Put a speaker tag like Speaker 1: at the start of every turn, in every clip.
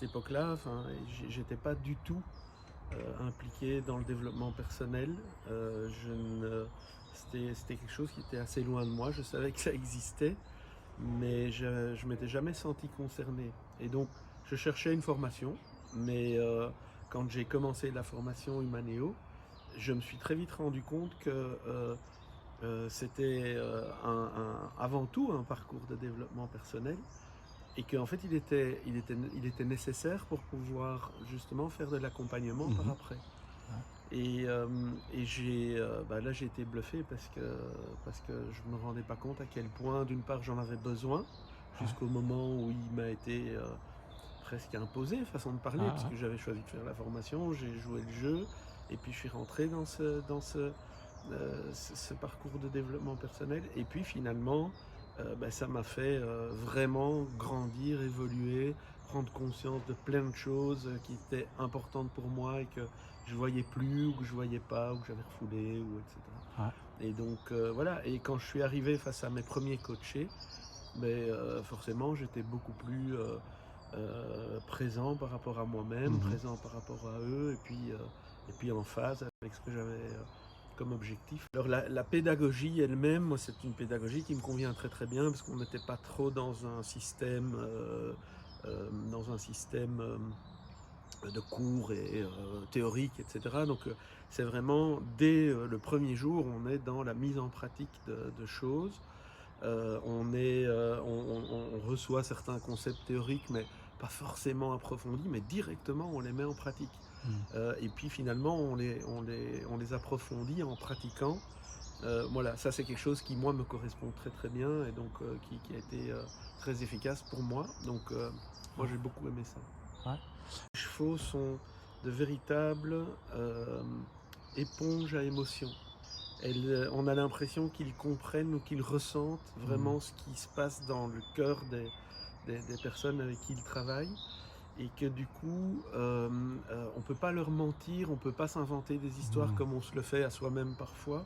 Speaker 1: cette époque-là, j'étais pas du tout impliqué dans le développement personnel. C'était quelque chose qui était assez loin de moi. Je savais que ça existait, mais je m'étais jamais senti concerné. Et donc, je cherchais une formation, mais quand j'ai commencé la formation Humanéo, je me suis très vite rendu compte que c'était avant tout un parcours de développement personnel et qu'en fait il était nécessaire pour pouvoir justement faire de l'accompagnement par
Speaker 2: Mmh.
Speaker 1: après.
Speaker 2: Ouais.
Speaker 1: Là j'ai été bluffé parce que je me rendais pas compte à quel point d'une part j'en avais besoin
Speaker 2: Ouais.
Speaker 1: jusqu'au moment où il m'a été presque imposé façon de
Speaker 2: Ouais,
Speaker 1: parler
Speaker 2: ouais.
Speaker 1: puisque j'avais choisi de faire la formation, j'ai joué le jeu et puis je suis rentré ce parcours de développement personnel et puis finalement ça m'a fait vraiment grandir, évoluer, prendre conscience de plein de choses qui étaient importantes pour moi et que je voyais plus ou que je voyais pas ou que j'avais refoulé ou etc.
Speaker 2: Ouais.
Speaker 1: Et donc voilà, et quand je suis arrivé face à mes premiers coachés, forcément j'étais beaucoup plus présent par rapport à moi-même,
Speaker 2: Mmh.
Speaker 1: présent par rapport à eux et puis en phase avec ce que j'avais comme objectif. Alors la pédagogie elle-même, moi c'est une pédagogie qui me convient très très bien parce qu'on n'était pas trop dans un système de cours et théoriques, etc. Donc c'est vraiment dès le premier jour, on est dans la mise en pratique de choses. On reçoit certains concepts théoriques, mais pas forcément approfondis, mais directement on les met en pratique.
Speaker 2: Mmh.
Speaker 1: Et puis finalement on les approfondit en pratiquant. Voilà, ça c'est quelque chose qui moi me correspond très très bien et donc qui a été très efficace pour moi. Donc moi
Speaker 2: Ouais.
Speaker 1: j'ai beaucoup aimé ça.
Speaker 2: Ouais.
Speaker 1: Les chevaux sont de véritables éponges à émotions. On a l'impression qu'ils comprennent ou qu'ils ressentent
Speaker 2: Mmh.
Speaker 1: vraiment ce qui se passe dans le cœur des personnes avec qui ils travaillent et que du coup, on ne peut pas leur mentir, on ne peut pas s'inventer des histoires
Speaker 2: Mmh.
Speaker 1: comme on se le fait à soi-même parfois.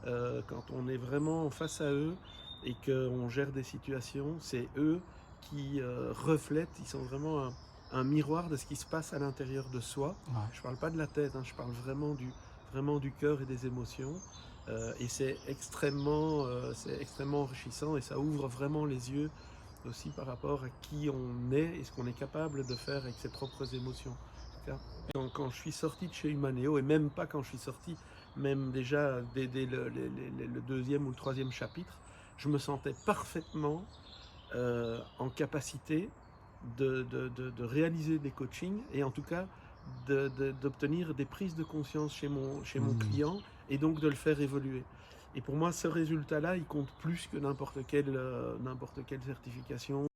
Speaker 1: Quand on est vraiment face à eux et qu'on gère des situations, c'est eux qui reflètent, ils sont vraiment un miroir de ce qui se passe à l'intérieur de soi.
Speaker 2: Ouais.
Speaker 1: Je ne parle pas de la tête, hein, je parle vraiment du cœur et des émotions. Et c'est extrêmement enrichissant et ça ouvre vraiment les yeux aussi par rapport à qui on est et ce qu'on est capable de faire avec ses propres émotions. En tout cas, quand je suis sorti de chez Humanéo, et même pas quand je suis sorti, même déjà dès le deuxième ou le troisième chapitre, je me sentais parfaitement en capacité de réaliser des coachings et en tout cas d'obtenir des prises de conscience chez mon
Speaker 2: Mmh.
Speaker 1: client et donc de le faire évoluer. Et pour moi, ce résultat-là, il compte plus que n'importe quelle certification